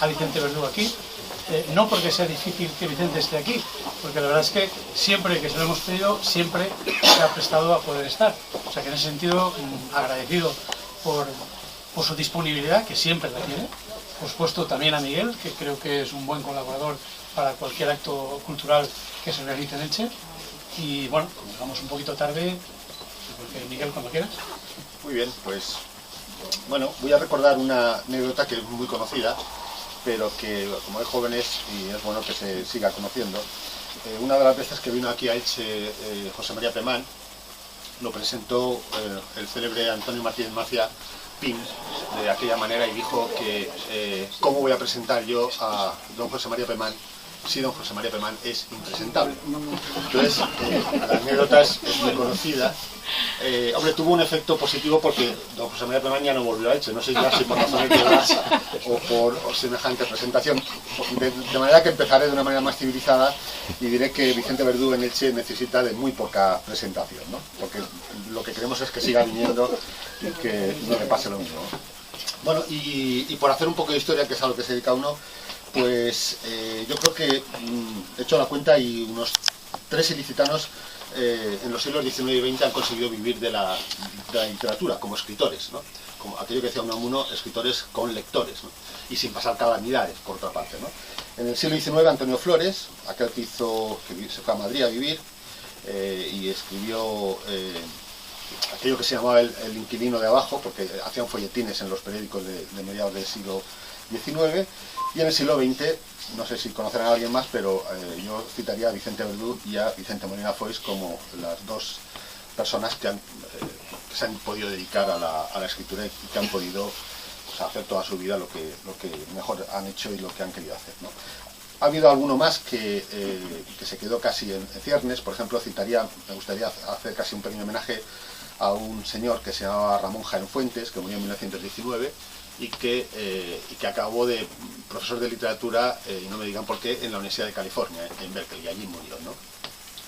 a Vicente Verdú aquí. No porque sea difícil que Vicente esté aquí, porque la verdad es que siempre que se lo hemos pedido, siempre se ha prestado a poder estar. O sea que en ese sentido, agradecido por su disponibilidad, que siempre la tiene. Por supuesto también a Miguel, que creo que es un buen colaborador para cualquier acto cultural que se realice en Elche. Y bueno, como llegamos un poquito tarde, porque Miguel, cuando quieras. Muy bien, pues bueno, voy a recordar una anécdota que es muy conocida, pero que como hay jóvenes y es bueno que se siga conociendo. Una de las veces que vino aquí a Elche José María Pemán, lo presentó el célebre Antonio Martínez Macia Pin de aquella manera y dijo que ¿cómo voy a presentar yo a don José María Pemán si don José María Pemán es impresentable? Entonces, la anécdota es muy conocida. Hombre, tuvo un efecto positivo porque don José María Pemán ya no volvió a Elche, no sé ya si por razones de edad o por semejante presentación. De manera que empezaré de una manera más civilizada y diré que Vicente Verdú en Elche necesita de muy poca presentación, ¿no? Porque lo que queremos es que siga viniendo y que no le pase lo mismo. Bueno, y por hacer un poco de historia, que es a lo que se dedica uno, pues yo creo que he hecho la cuenta y unos 3 ilicitanos en los siglos XIX y XX han conseguido vivir de la literatura como escritores, ¿no? Como aquello que decía Unamuno, escritores con lectores, ¿no? Y sin pasar calamidades, por otra parte, ¿no? En el siglo XIX Antonio Flores, aquel que se fue a Madrid a vivir y escribió aquello que se llamaba el inquilino de abajo, porque hacían folletines en los periódicos de mediados del siglo XIX. Y en el siglo XX, no sé si conocerán a alguien más, pero yo citaría a Vicente Verdú y a Vicente Molina Foix como las dos personas que se han podido dedicar a la escritura y que han podido, pues, hacer toda su vida lo que mejor han hecho y lo que han querido hacer, ¿no? Ha habido alguno más que se quedó casi en ciernes. Por ejemplo, me gustaría hacer casi un pequeño homenaje a un señor que se llamaba Ramón Jaén Fuentes, que murió en 1919, y que acabó de profesor de literatura, y no me digan por qué, en la Universidad de California, en Berkeley, y allí murió, ¿no?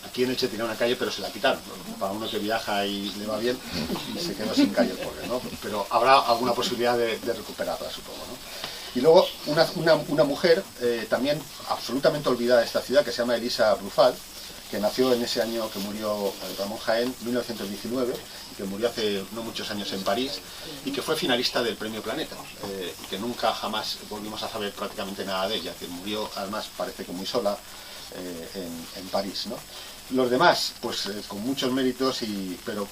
Aquí en Elche tenía una calle, pero se la quitaron, ¿no? Para uno que viaja y le va bien, y se quedó sin calle el pobre, ¿no? Pero habrá alguna posibilidad de recuperarla, supongo, ¿no? Y luego una mujer también absolutamente olvidada de esta ciudad, que se llama Elisa Brufal, que nació en ese año que murió Ramón Jaén, 1919, y que murió hace no muchos años en París, y que fue finalista del Premio Planeta, y que nunca jamás volvimos a saber prácticamente nada de ella, que murió además parece que muy sola en París, ¿no? Los demás, pues con muchos méritos, pero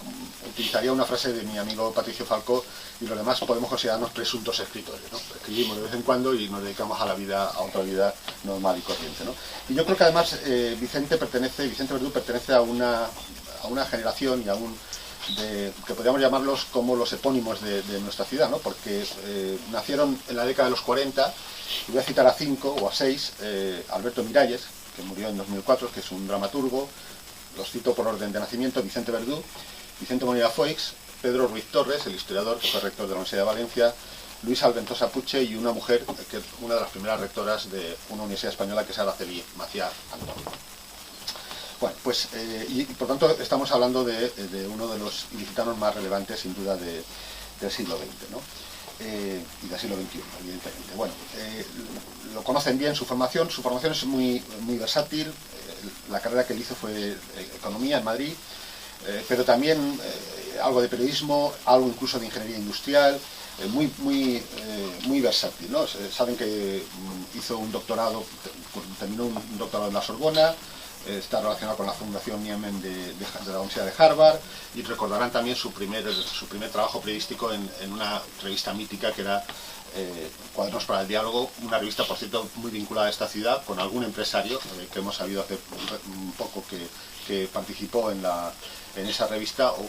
utilizaría una frase de mi amigo Patricio Falcó: y los demás podemos considerarnos presuntos escritores, ¿no? Escribimos de vez en cuando y nos dedicamos a otra vida normal y corriente, ¿no? Y yo creo que además Vicente Verdú pertenece a una generación y que podríamos llamarlos como los epónimos de nuestra ciudad, ¿no? Porque nacieron en la década de los 40, y voy a citar a 5 o a 6, Alberto Miralles, que murió en 2004, que es un dramaturgo. Los cito por orden de nacimiento: Vicente Verdú, Vicente Molina Foix, Pedro Ruiz Torres, el historiador, que fue rector de la Universidad de Valencia, Luis Alventosa Puche, y una mujer que es una de las primeras rectoras de una universidad española, que es Araceli Maciá Antonio. Bueno, pues, y por tanto estamos hablando de uno de los ilicitanos más relevantes, sin duda, del siglo XX, ¿no? Y del siglo XXI, evidentemente. Bueno, lo conocen bien su formación es muy versátil. La carrera que él hizo fue Economía en Madrid, pero también algo de periodismo, algo incluso de ingeniería industrial, muy versátil, ¿no? Saben que hizo un doctorado, terminó un doctorado en la Sorbona, está relacionado con la Fundación Niemen de la Universidad de Harvard, y recordarán también su primer trabajo periodístico en una revista mítica que era Cuadernos para el Diálogo, una revista, por cierto, muy vinculada a esta ciudad, con algún empresario que hemos sabido hace un poco que participó en esa revista, o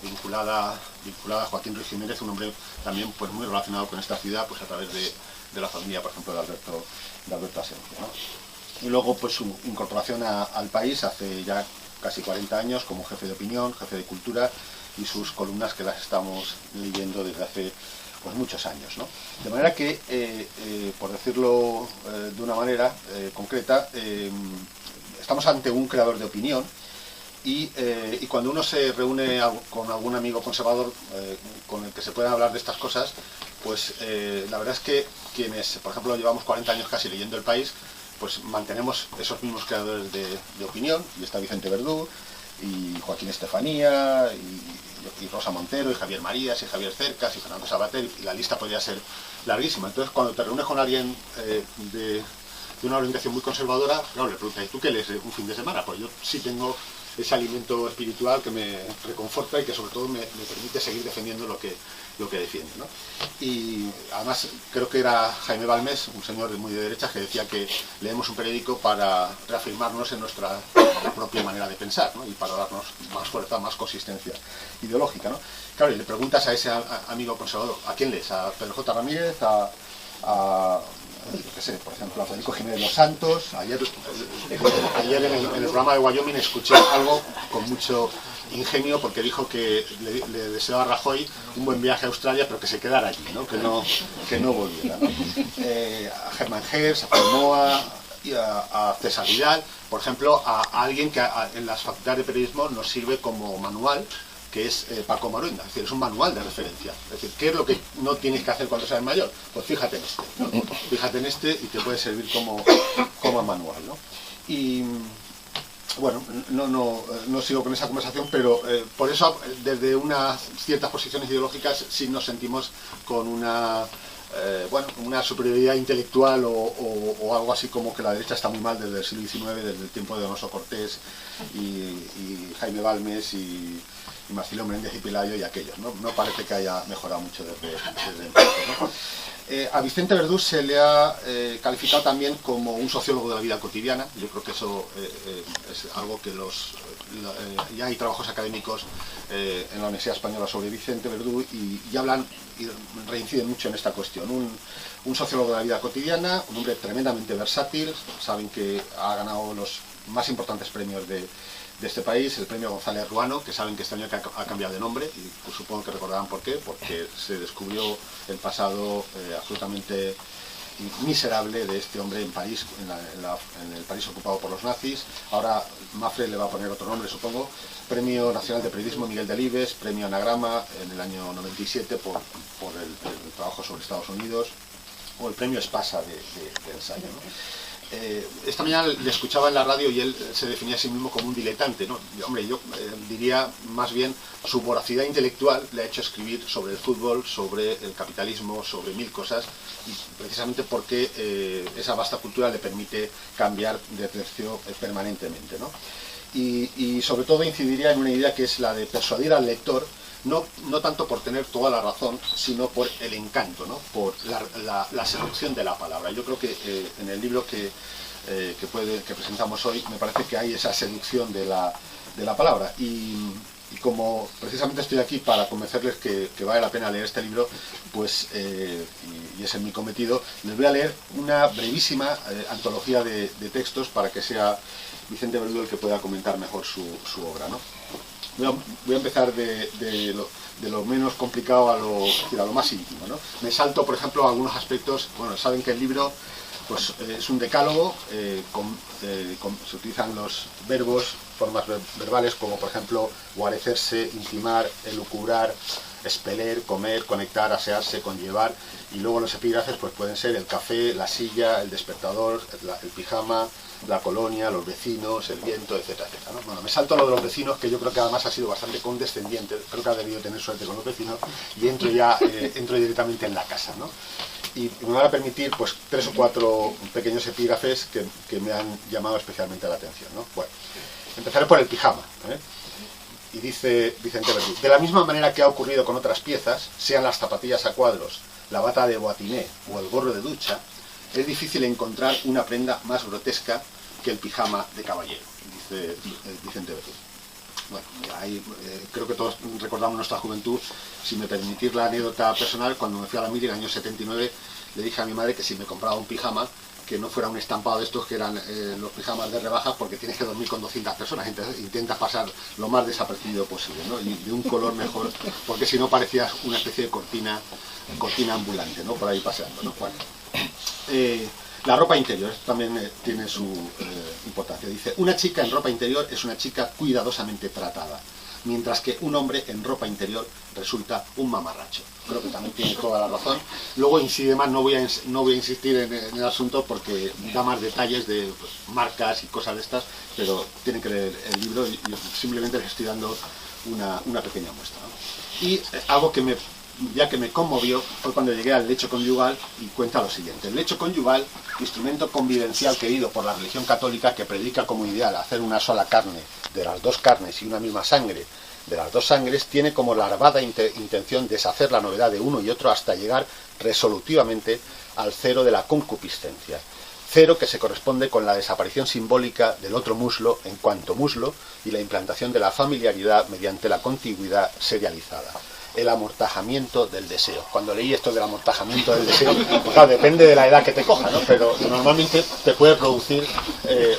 vinculada a Joaquín Ruiz Jiménez, un hombre también pues muy relacionado con esta ciudad, pues a través de la familia, por ejemplo, de Alberto Asencio, ¿no? Y luego pues su incorporación al país hace ya casi 40 años como jefe de opinión, jefe de cultura, y sus columnas que las estamos leyendo desde hace pues muchos años, ¿no? De manera que, por decirlo de una manera concreta, estamos ante un creador de opinión, y cuando uno se reúne con algún amigo conservador con el que se pueden hablar de estas cosas, pues la verdad es que quienes, por ejemplo, llevamos 40 años casi leyendo El País, pues mantenemos esos mismos creadores de opinión, y está Vicente Verdú, y Joaquín Estefanía, y Rosa Montero, y Javier Marías, y Javier Cercas, y Fernando Sabater, y la lista podría ser larguísima. Entonces, cuando te reúnes con alguien de una orientación muy conservadora, claro, le preguntas, ¿y tú qué lees un fin de semana? Pues yo sí tengo ese alimento espiritual que me reconforta y que sobre todo me permite seguir defendiendo lo que defiende, ¿no? Y además creo que era Jaime Balmes, un señor muy de derecha, que decía que leemos un periódico para reafirmarnos en nuestra propia manera de pensar, ¿no? Y para darnos más fuerza, más consistencia ideológica, ¿no? Claro, y le preguntas a ese amigo conservador, ¿a quién lees? ¿A Pedro J. Ramírez? Yo qué sé, por ejemplo, a Federico Jiménez Los Santos. Ayer en el programa de Wyoming escuché algo con mucho ingenio, porque dijo que le deseaba a Rajoy un buen viaje a Australia, pero que se quedara allí, ¿no? Que no volviera, ¿no? A Germán Gers, a Palmoa, y a César Vidal, por ejemplo, a alguien que en las facultades de periodismo nos sirve como manual, que es Paco Maruenda. Es decir, es un manual de referencia. Es decir, ¿qué es lo que no tienes que hacer cuando seas mayor? Pues fíjate en este, ¿no? Fíjate en este y te puede servir como manual, ¿no? Y bueno, no sigo con esa conversación, pero por eso desde unas ciertas posiciones ideológicas sí nos sentimos con una superioridad intelectual o algo así, como que la derecha está muy mal desde el siglo XIX, desde el tiempo de Donoso Cortés y Jaime Balmes y Marcelo Menéndez y Pelayo y aquellos, ¿no? No parece que haya mejorado mucho desde entonces, ¿no? A Vicente Verdú se le ha calificado también como un sociólogo de la vida cotidiana. Yo creo que eso es algo que ya hay trabajos académicos en la Universidad Española sobre Vicente Verdú y hablan y reinciden mucho en esta cuestión. Un sociólogo de la vida cotidiana, un hombre tremendamente versátil. Saben que ha ganado los más importantes premios de este país, el premio González Ruano, que saben que este año ha cambiado de nombre, y pues supongo que recordarán por qué, porque se descubrió el pasado absolutamente miserable de este hombre en París, en el París ocupado por los nazis. Ahora Mafre le va a poner otro nombre, supongo. Premio Nacional de Periodismo Miguel Delibes, premio Anagrama en el año 97 por el trabajo sobre Estados Unidos, o el premio Espasa de ensayo, ¿no? Esta mañana le escuchaba en la radio y él se definía a sí mismo como un diletante, ¿no? Hombre, yo diría más bien su voracidad intelectual le ha hecho escribir sobre el fútbol, sobre el capitalismo, sobre mil cosas, y precisamente porque esa vasta cultura le permite cambiar de tercio permanentemente, ¿no? Y sobre todo incidiría en una idea que es la de persuadir al lector, no tanto por tener toda la razón, sino por el encanto, ¿no? Por la seducción de la palabra. Yo creo que en el libro que presentamos hoy me parece que hay esa seducción de la palabra. Y como precisamente estoy aquí para convencerles que vale la pena leer este libro, pues, y ese es mi cometido, les voy a leer una brevísima antología de textos para que sea Vicente Verdú el que pueda comentar mejor su obra, ¿no? Voy a empezar de lo menos complicado a lo más íntimo, ¿no? Me salto, por ejemplo, algunos aspectos. Bueno, saben que el libro pues, es un decálogo, se utilizan los verbos, formas verbales, como por ejemplo guarecerse, intimar, elucubrar, expeler, comer, conectar, asearse, conllevar, y luego los epígrafes pues pueden ser el café, la silla, el despertador, el pijama, la colonia, los vecinos, el viento, etcétera, etcétera, ¿no? Bueno, me salto lo de los vecinos, que yo creo que además ha sido bastante condescendiente, creo que ha debido tener suerte con los vecinos, y entro directamente en la casa, ¿no? Y me van a permitir pues 3 o 4 pequeños epígrafes que me han llamado especialmente la atención, ¿no? Bueno, empezaré por el pijama, ¿eh? Y dice Vicente Verdú: de la misma manera que ha ocurrido con otras piezas, sean las zapatillas a cuadros, la bata de boatiné o el gorro de ducha, es difícil encontrar una prenda más grotesca que el pijama de caballero, dice Vicente Verdú. Bueno, ahí creo que todos recordamos nuestra juventud. Si me permitís la anécdota personal, cuando me fui a la mili en el año 79, le dije a mi madre que si me compraba un pijama, que no fuera un estampado de estos que eran los pijamas de rebajas, porque tienes que dormir con 200 personas, entonces intentas pasar lo más desapercibido posible, ¿no? Y de un color mejor, porque si no parecías una especie de cortina ambulante, ¿no? Por ahí paseando, ¿no? Bueno, la ropa interior, esto también tiene su importancia. Dice: una chica en ropa interior es una chica cuidadosamente tratada. mientras que un hombre en ropa interior resulta un mamarracho. Creo que también tiene toda la razón. Luego incide más, no voy a insistir en el asunto porque da más detalles de pues, marcas y cosas de estas, pero tienen que leer el libro y yo simplemente les estoy dando una pequeña muestra, ¿no? Y algo que me conmovió fue cuando llegué al lecho conyugal y cuenta lo siguiente. El lecho conyugal, instrumento convivencial querido por la religión católica que predica como ideal hacer una sola carne de las dos carnes y una misma sangre de las dos sangres, tiene como larvada intención deshacer la novedad de uno y otro hasta llegar resolutivamente al cero de la concupiscencia. Cero que se corresponde con la desaparición simbólica del otro muslo en cuanto muslo y la implantación de la familiaridad mediante la contigüidad serializada. El amortajamiento del deseo. Cuando leí esto del amortajamiento del deseo, pues claro, depende de la edad que te coja, ¿no? Pero normalmente te puede producir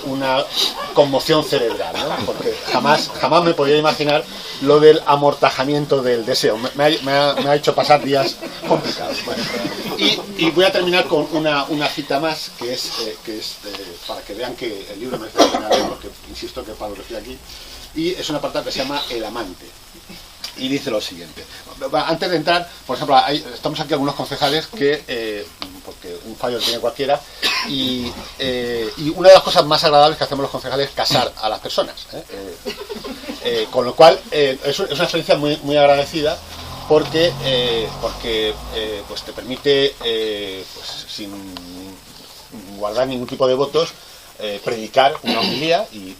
una conmoción cerebral, ¿no? Porque jamás me podía imaginar lo del amortajamiento del deseo. Me ha hecho pasar días complicados. Bueno, y voy a terminar con una cita más, que es para que vean que el libro merece la pena leer, porque insisto que Pablo lo decía aquí, y es una parte que se llama El amante. Y dice lo siguiente. Antes de entrar, por ejemplo, estamos aquí algunos concejales que, porque un fallo lo tiene cualquiera, y una de las cosas más agradables que hacemos los concejales es casar a las personas. Con lo cual, es una experiencia muy, muy agradecida porque pues te permite, pues, sin guardar ningún tipo de votos, predicar una homilía y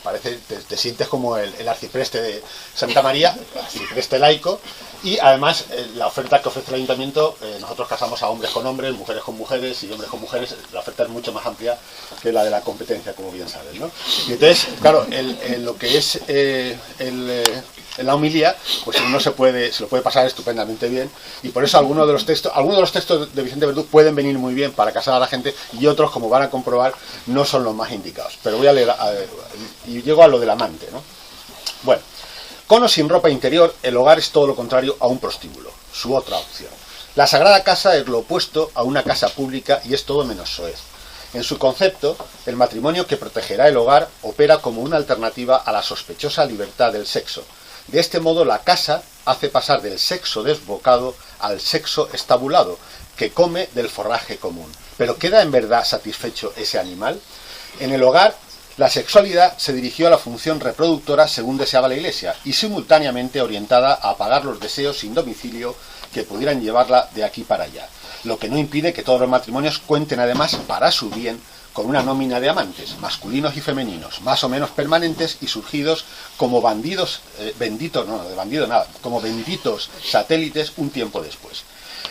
parece, te sientes como el arcipreste de Santa María, arcipreste laico, y además la oferta que ofrece el ayuntamiento, nosotros casamos a hombres con hombres, mujeres con mujeres y hombres con mujeres, la oferta es mucho más amplia que la de la competencia, como bien sabes, ¿no? Y entonces, claro, lo que es la homilía, pues uno se lo puede pasar estupendamente bien, y por eso algunos de los textos de Vicente Verdú pueden venir muy bien para casar a la gente, y otros, como van a comprobar, no son los más indicados. Pero voy a leer, y llego a lo del amante, ¿no? Bueno, con o sin ropa interior, el hogar es todo lo contrario a un prostíbulo, su otra opción. La Sagrada Casa es lo opuesto a una casa pública y es todo menos soez. En su concepto, el matrimonio que protegerá el hogar opera como una alternativa a la sospechosa libertad del sexo. De este modo, la casa hace pasar del sexo desbocado al sexo estabulado, que come del forraje común. ¿Pero queda en verdad satisfecho ese animal? En el hogar, la sexualidad se dirigió a la función reproductora según deseaba la Iglesia y simultáneamente orientada a apagar los deseos sin domicilio que pudieran llevarla de aquí para allá. Lo que no impide que todos los matrimonios cuenten además, para su bien, con una nómina de amantes, masculinos y femeninos, más o menos permanentes y surgidos como como benditos satélites un tiempo después.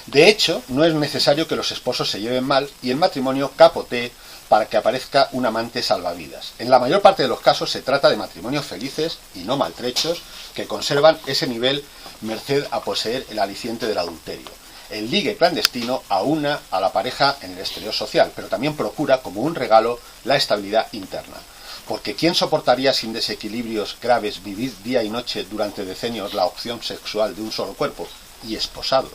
De hecho, no es necesario que los esposos se lleven mal y el matrimonio capotee para que aparezca un amante salvavidas. En la mayor parte de los casos se trata de matrimonios felices y no maltrechos que conservan ese nivel merced a poseer el aliciente del adulterio. El ligue clandestino aúna a la pareja en el exterior social, pero también procura como un regalo la estabilidad interna. Porque ¿quién soportaría sin desequilibrios graves vivir día y noche durante decenios la opción sexual de un solo cuerpo y esposado?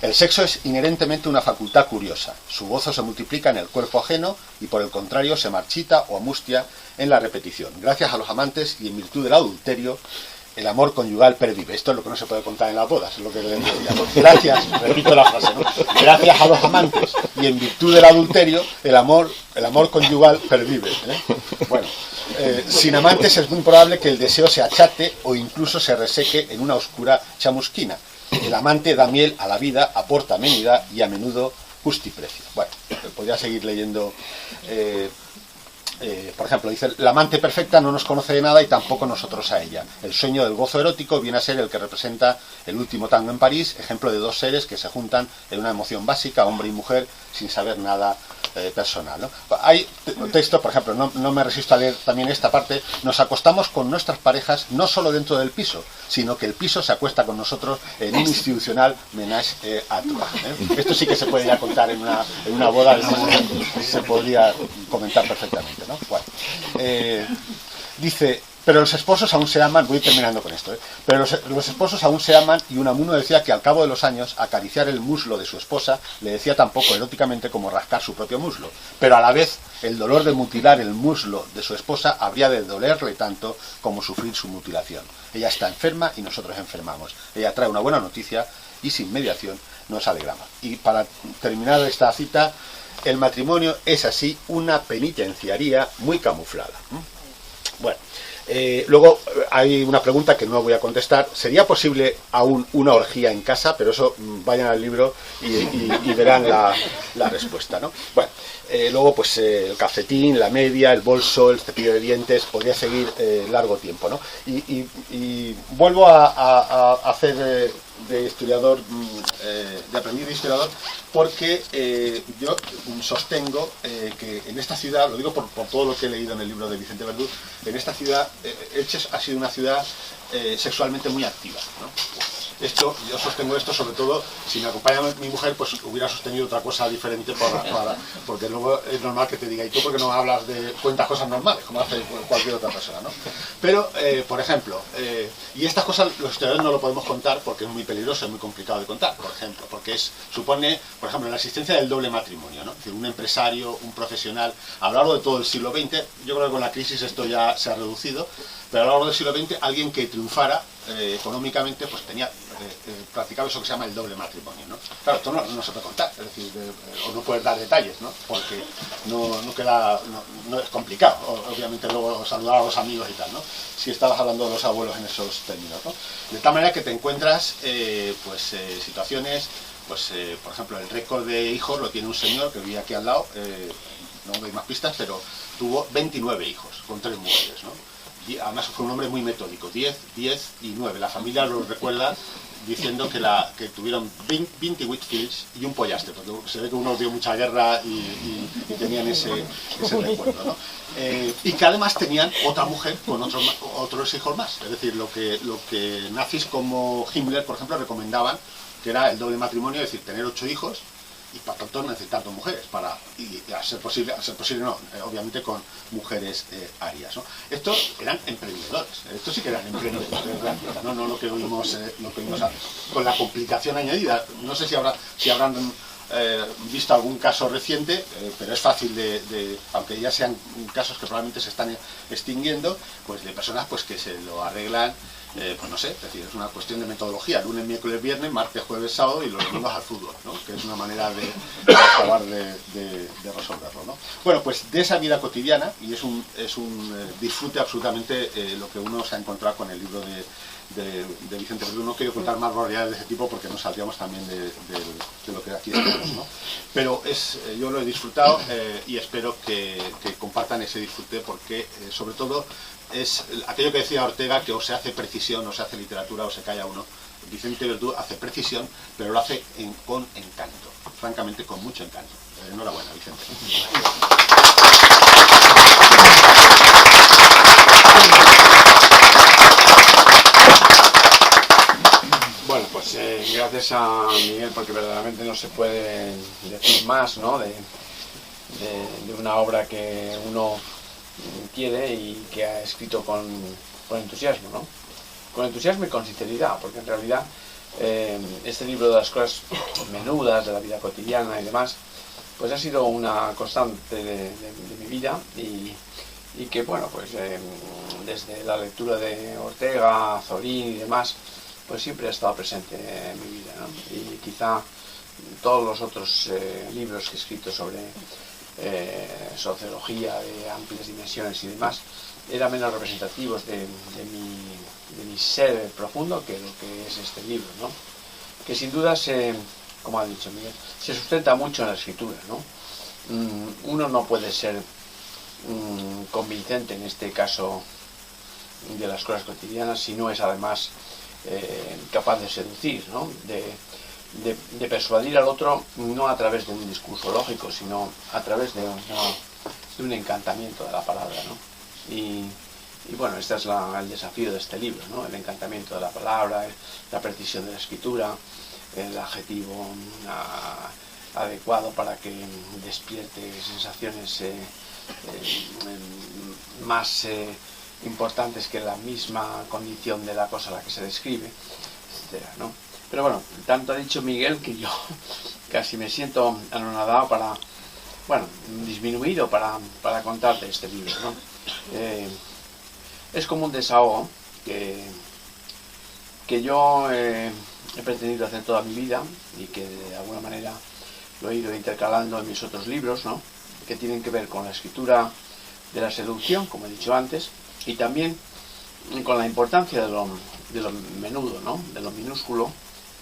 El sexo es inherentemente una facultad curiosa. Su gozo se multiplica en el cuerpo ajeno y por el contrario se marchita o amustia en la repetición. Gracias a los amantes y en virtud del adulterio, el amor conyugal pervive. Esto es lo que no se puede contar en las bodas, es lo que les decía. Gracias, repito la frase, ¿no? Gracias a los amantes y en virtud del adulterio, el amor conyugal pervive, ¿eh? Bueno, sin amantes es muy probable que el deseo se achate o incluso se reseque en una oscura chamusquina. El amante da miel a la vida, aporta amenidad y a menudo justiprecio. Bueno, podría seguir leyendo. Por ejemplo, dice: la amante perfecta no nos conoce de nada y tampoco nosotros a ella. El sueño del gozo erótico viene a ser el que representa el último tango en París, ejemplo de dos seres que se juntan en una emoción básica, hombre y mujer, sin saber nada personal, ¿no? Hay textos, por ejemplo, no me resisto a leer también esta parte: nos acostamos con nuestras parejas no solo dentro del piso, sino que el piso se acuesta con nosotros en un institucional ménage à trois, ¿eh? Esto sí que se puede ya contar en una boda, se podría comentar perfectamente, ¿no? Bueno, dice: Pero los esposos aún se aman, voy terminando con esto, pero los esposos aún se aman, y Unamuno decía que al cabo de los años acariciar el muslo de su esposa le decía tan poco eróticamente como rascar su propio muslo, pero a la vez el dolor de mutilar el muslo de su esposa habría de dolerle tanto como sufrir su mutilación. Ella está enferma y nosotros enfermamos. Ella trae una buena noticia y sin mediación nos alegramos. Y para terminar esta cita, el matrimonio es así una penitenciaría muy camuflada. Bueno. Luego hay una pregunta que no voy a contestar. ¿Sería posible aún una orgía en casa? Pero eso vayan al libro y verán la respuesta, ¿no? Bueno, luego pues el calcetín, la media, el bolso, el cepillo de dientes, podría seguir largo tiempo, ¿no? Y vuelvo a hacer de historiador, de aprendiz de historiador, porque yo sostengo que en esta ciudad, lo digo por todo lo que he leído en el libro de Vicente Verdú, en esta ciudad, Elche ha sido una ciudad sexualmente muy activa, ¿no? Yo sostengo esto, sobre todo, si me acompaña mi mujer, pues hubiera sostenido otra cosa diferente, porque luego es normal que te diga, ¿y tú por qué no hablas cuentas cosas normales, como hace cualquier otra persona, ¿no? Pero, por ejemplo, y estas cosas los historiadores no lo podemos contar porque es muy peligroso, es muy complicado de contar, por ejemplo, porque supone, por ejemplo, la existencia del doble matrimonio, ¿no? Es decir, un empresario, un profesional, a lo largo de todo el siglo XX, yo creo que con la crisis esto ya se ha reducido, pero a lo largo del siglo XX, alguien que triunfara económicamente, pues practicaba eso que se llama el doble matrimonio, ¿no? Claro, esto no se puede contar, es decir, o no puedes dar detalles, ¿no? Porque no es complicado, obviamente luego saludar a los amigos y tal, ¿no? Si estabas hablando de los abuelos en esos términos, ¿no? De tal manera que te encuentras, situaciones, por ejemplo, el récord de hijos lo tiene un señor que vivía aquí al lado, no doy más pistas, pero tuvo 29 hijos con 3 mujeres, ¿no? Y además fue un hombre muy metódico, 10, 10 y 9. La familia lo recuerda diciendo que tuvieron 20 Whitfields y un pollastre, porque se ve que uno dio mucha guerra y tenían ese recuerdo, ¿no? Y que además tenían otra mujer con otros hijos más. Es decir, lo que nazis como Himmler, por ejemplo, recomendaban, que era el doble matrimonio, es decir, tener 8 hijos, y para tanto necesitar 2 mujeres, y a ser posible no, obviamente con mujeres arias, ¿no? Estos eran emprendedores, estos sí que eran emprendedores, no lo que oímos con la complicación añadida. No sé si habrán visto algún caso reciente, pero es fácil aunque ya sean casos que probablemente se están extinguiendo, pues de personas pues que se lo arreglan, pues no sé, es decir, es una cuestión de metodología, lunes, miércoles, viernes, martes, jueves, sábado y los domingos al fútbol, ¿no? Que es una manera de acabar de resolverlo, ¿no? Bueno, pues de esa vida cotidiana, y es un disfrute absolutamente lo que uno se ha encontrado con el libro de Vicente Verdú. No quiero contar más barbaridades de ese tipo porque nos saldríamos también de lo que aquí estamos, ¿no? Pero yo lo he disfrutado y espero que compartan ese disfrute, porque sobre todo es aquello que decía Ortega, que o se hace precisión, o se hace literatura, o se calla uno. Vicente Verdú hace precisión, pero lo hace con encanto, francamente con mucho encanto. Enhorabuena, Vicente. Bueno, pues gracias a Miguel, porque verdaderamente no se puede decir más, ¿no? de una obra que uno quiere y que ha escrito con entusiasmo, ¿no? Con entusiasmo y con sinceridad, porque en realidad este libro de las cosas menudas, de la vida cotidiana y demás, pues ha sido una constante de mi vida, y que, bueno, pues desde la lectura de Ortega, Zorín y demás, pues siempre ha estado presente en mi vida, ¿no? Y quizá todos los otros libros que he escrito sobre sociología de amplias dimensiones y demás eran menos representativos de mi ser profundo que lo que es este libro, ¿no? Que sin duda como ha dicho Miguel, se sustenta mucho en la escritura, ¿no? Uno no puede ser convincente en este caso de las cosas cotidianas si no es además capaz de seducir, ¿no? De persuadir al otro, no a través de un discurso lógico, sino a través de un encantamiento de la palabra, ¿no? Y bueno, este es el desafío de este libro, ¿no? El encantamiento de la palabra, la precisión de la escritura, el adjetivo adecuado para que despierte sensaciones más importantes que la misma condición de la cosa a la que se describe, etcétera, ¿no? Pero bueno, tanto ha dicho Miguel que yo casi me siento anonadado para, bueno, disminuido para contarte este libro, ¿no? Es como un desahogo que yo he pretendido hacer toda mi vida y que de alguna manera lo he ido intercalando en mis otros libros, ¿no? Que tienen que ver con la escritura de la seducción, como he dicho antes, y también con la importancia de lo menudo, ¿no? De lo minúsculo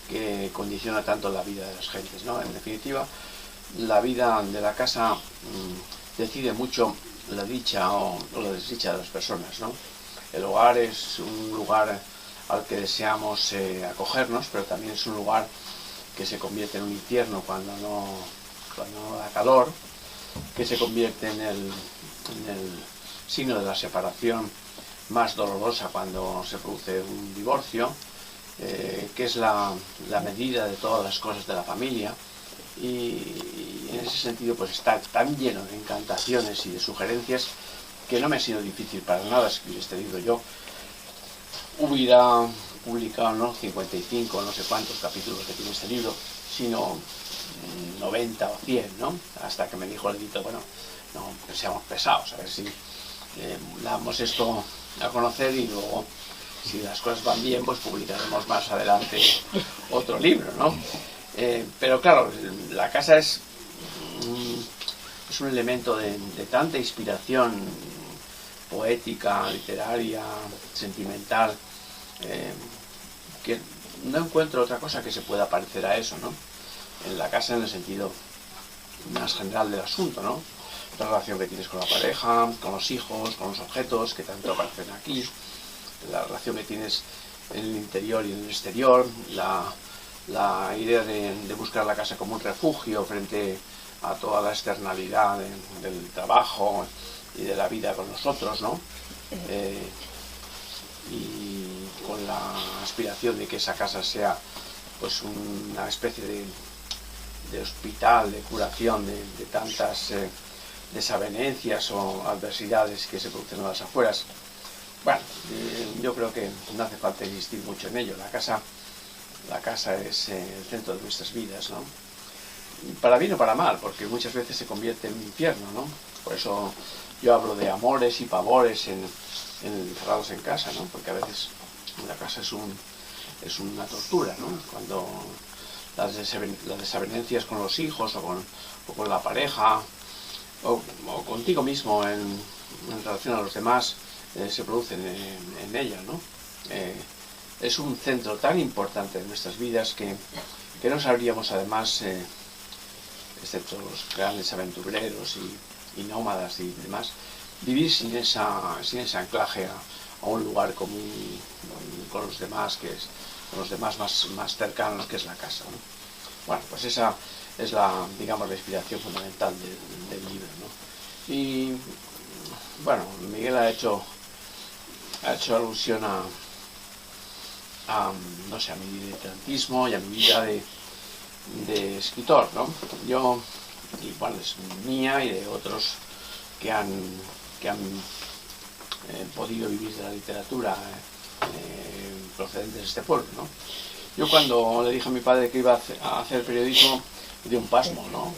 que condiciona tanto la vida de las gentes, ¿no? En definitiva, la vida de la casa decide mucho la dicha o la desdicha de las personas, ¿no? El hogar es un lugar al que deseamos acogernos, pero también es un lugar que se convierte en un infierno cuando no da calor, que se convierte en el signo de la separación más dolorosa cuando se produce un divorcio, que es la medida de todas las cosas de la familia, y en ese sentido pues está tan lleno de encantaciones y de sugerencias que no me ha sido difícil para nada escribir este libro. Yo hubiera publicado no 55, no sé cuántos capítulos que tiene este libro, sino 90 o 100, ¿no? Hasta que me dijo el editor, bueno, no seamos pesados, a ver si damos esto a conocer y luego, si las cosas van bien, pues publicaremos más adelante otro libro, ¿no? Pero claro, la casa es un elemento de tanta inspiración poética, literaria, sentimental, que no encuentro otra cosa que se pueda parecer a eso, ¿no? En la casa, en el sentido más general del asunto, ¿no? La relación que tienes con la pareja, con los hijos, con los objetos que tanto aparecen aquí, la relación que tienes en el interior y en el exterior, la idea de buscar la casa como un refugio frente a toda la externalidad del trabajo y de la vida con nosotros, ¿no? Y con la aspiración de que esa casa sea pues una especie de hospital, de curación de tantas desavenencias o adversidades que se producen a las afueras. Bueno, yo creo que no hace falta insistir mucho en ello. La casa es el centro de nuestras vidas, ¿no? Para bien o para mal, porque muchas veces se convierte en un infierno, ¿no? Por eso yo hablo de amores y pavores encerrados en casa, ¿no? Porque a veces la casa es una tortura, ¿no? Cuando las desavenencias con los hijos o con la pareja o contigo mismo en relación a los demás se producen en ella, ¿no? Es un centro tan importante de nuestras vidas que no sabríamos además, excepto los grandes aventureros y nómadas y demás, vivir sin ese anclaje a un lugar común con los demás, con los demás más cercanos, que es la casa, ¿no? Bueno, pues esa es digamos, la inspiración fundamental del libro, ¿no? Y bueno, Miguel ha hecho alusión no sé, a mi diletantismo y a mi vida de escritor, ¿no? Yo, y bueno, es mía y de otros que han podido vivir de la literatura procedentes de este pueblo, ¿no? Yo cuando le dije a mi padre que iba a hacer periodismo, me dio un pasmo, ¿no?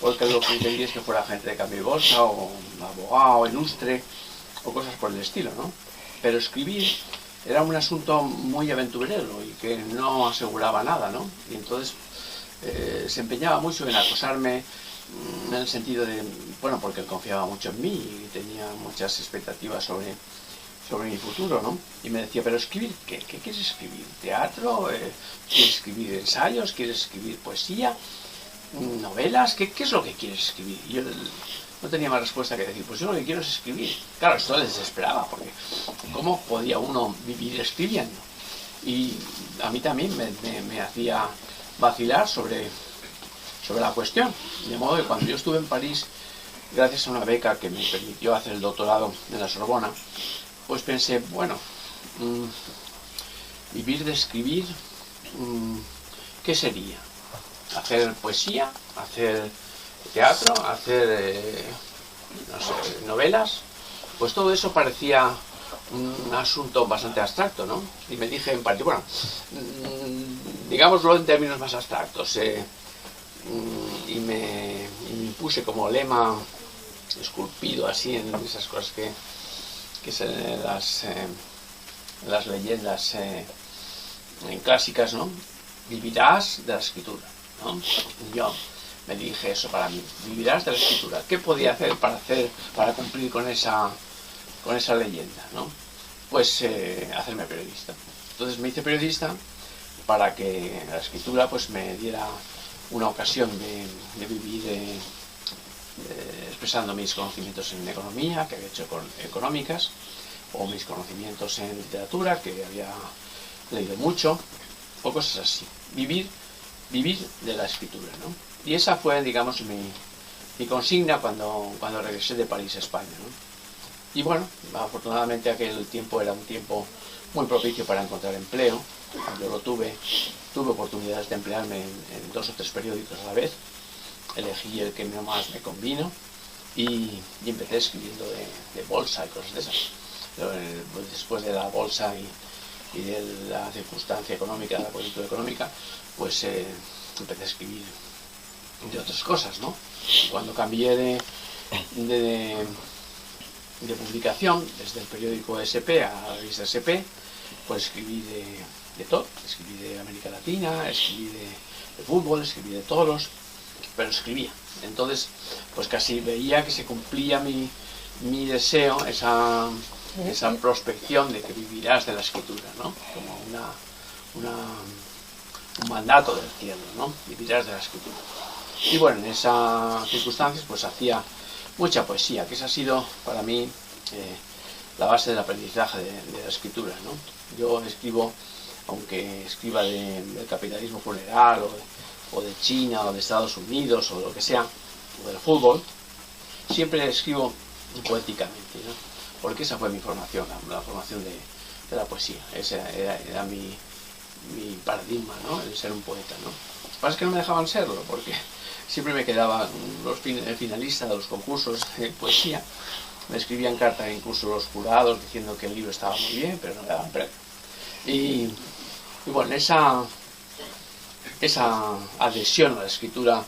Porque lo que quería es que fuera gente de cambio y bolsa, o un abogado, ilustre, o cosas por el estilo, ¿no? Pero escribir era un asunto muy aventurero y que no aseguraba nada, ¿no? Y entonces se empeñaba mucho en acosarme en el sentido de, bueno, porque él confiaba mucho en mí y tenía muchas expectativas sobre mi futuro, ¿no? Y me decía, pero escribir, ¿qué quieres escribir? ¿Teatro? ¿Quieres escribir ensayos? ¿Quieres escribir poesía? ¿Novelas? ¿Qué es lo que quieres escribir? Y yo no tenía más respuesta que decir, pues yo lo que quiero es escribir. Claro, esto les desesperaba, porque ¿cómo podía uno vivir escribiendo? Y a mí también me hacía vacilar sobre la cuestión. De modo que cuando yo estuve en París, gracias a una beca que me permitió hacer el doctorado en la Sorbona, pues pensé, bueno, vivir de escribir, ¿qué sería? ¿Hacer poesía? ¿Hacer teatro? ¿Hacer, no sé, novelas? pues todo eso parecía un asunto bastante abstracto, ¿no? Y me dije en parte, bueno, digámoslo en términos más abstractos, y me impuse como lema esculpido así en esas cosas que son las leyendas clásicas, ¿no? Vivirás de la escritura, ¿no? Yo me dije eso para mí, vivirás de la escritura. ¿Qué podía hacer para cumplir con esa leyenda, ¿no? Pues hacerme periodista. Entonces me hice periodista para que la escritura pues me diera una ocasión de vivir expresando mis conocimientos en economía, que había hecho con económicas, o mis conocimientos en literatura, que había leído mucho, o cosas así. Vivir de la escritura, ¿no? Y esa fue, digamos, mi consigna cuando regresé de París a España, ¿no? Y bueno, afortunadamente aquel tiempo era un tiempo muy propicio para encontrar empleo. Yo lo tuve oportunidades de emplearme en 2 o 3 periódicos a la vez. Elegí el que más me convino y empecé escribiendo de bolsa y cosas de esas. Pero después de la bolsa y de la circunstancia económica, de la coyuntura económica, pues empecé a escribir de otras cosas, ¿no? Cuando cambié de publicación, desde el periódico SP a la revista SP, pues escribí de todo, escribí de América Latina, escribí de fútbol, escribí de toros, pero escribía. Entonces, pues casi veía que se cumplía mi deseo, esa prospección de que vivirás de la escritura, ¿no? Como un mandato del cielo, ¿no? Vivirás de la escritura. Y bueno, en esas circunstancias pues hacía mucha poesía, que esa ha sido para mí la base del aprendizaje de la escritura, ¿no? Yo escribo, aunque escriba del capitalismo funeral o de China o de Estados Unidos o lo que sea, o del fútbol, siempre escribo poéticamente, ¿no? Porque esa fue mi formación, la formación de la poesía. Ese era mi paradigma, ¿no? El ser un poeta, ¿no? Lo que pasa es que no me dejaban serlo, porque siempre me quedaban los finalistas de los concursos de poesía. Me escribían cartas incluso los jurados diciendo que el libro estaba muy bien, pero no me daban premio. Y bueno, esa adhesión a la escritura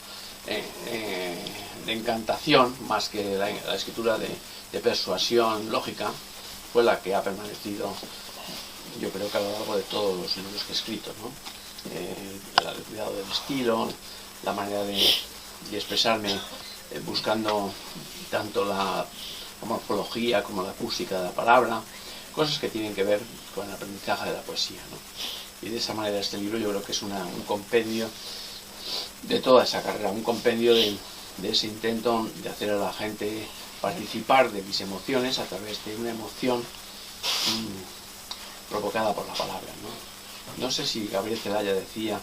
de encantación, más que la escritura de persuasión lógica, fue la que ha permanecido, yo creo que a lo largo de todos los libros que he escrito, ¿no? El cuidado del estilo, la manera de expresarme buscando tanto la morfología como la acústica de la palabra, cosas que tienen que ver con el aprendizaje de la poesía, ¿no? Y de esa manera este libro yo creo que es un compendio de toda esa carrera, un compendio de ese intento de hacer a la gente participar de mis emociones a través de una emoción provocada por la palabra, ¿no? No sé si Gabriel Celaya decía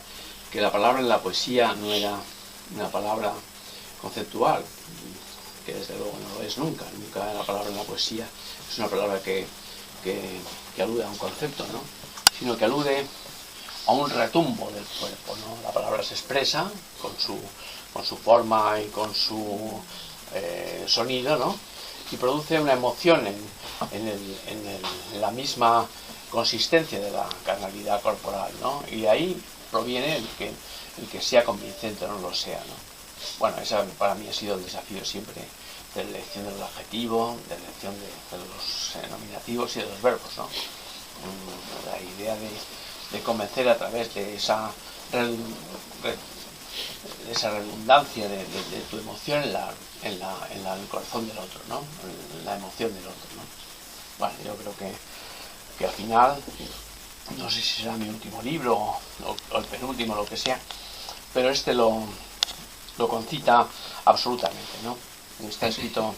que la palabra en la poesía no era una palabra conceptual, que desde luego no lo es nunca la palabra en la poesía es una palabra que alude a un concepto, ¿no? Sino que alude a un retumbo del cuerpo, ¿no? La palabra se expresa con su forma y con su sonido, ¿no? Y produce una emoción en la misma consistencia de la carnalidad corporal, ¿no? Y de ahí proviene el que sea convincente o no lo sea, ¿no? Bueno, ese para mí ha sido el desafío siempre de la elección del adjetivo, de la elección de los nominativos y de los verbos, ¿no? La idea de convencer a través de esa redundancia de tu emoción en el corazón del otro, ¿no? En la emoción del otro, ¿no? Bueno, yo creo que al final, no sé si será mi último libro o el penúltimo, lo que sea, pero este lo concita absolutamente, ¿no? Está escrito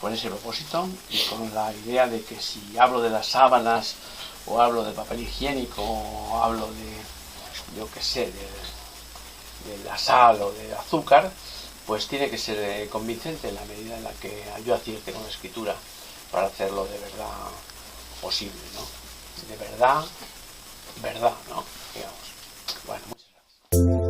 con ese propósito y con la idea de que si hablo de las sábanas o hablo del papel higiénico o hablo de, yo qué sé, de la sal o del azúcar, pues tiene que ser convincente en la medida en la que yo acierte con la escritura para hacerlo de verdad posible, ¿no? De verdad, ¿no? Digamos. Bueno, muchas gracias.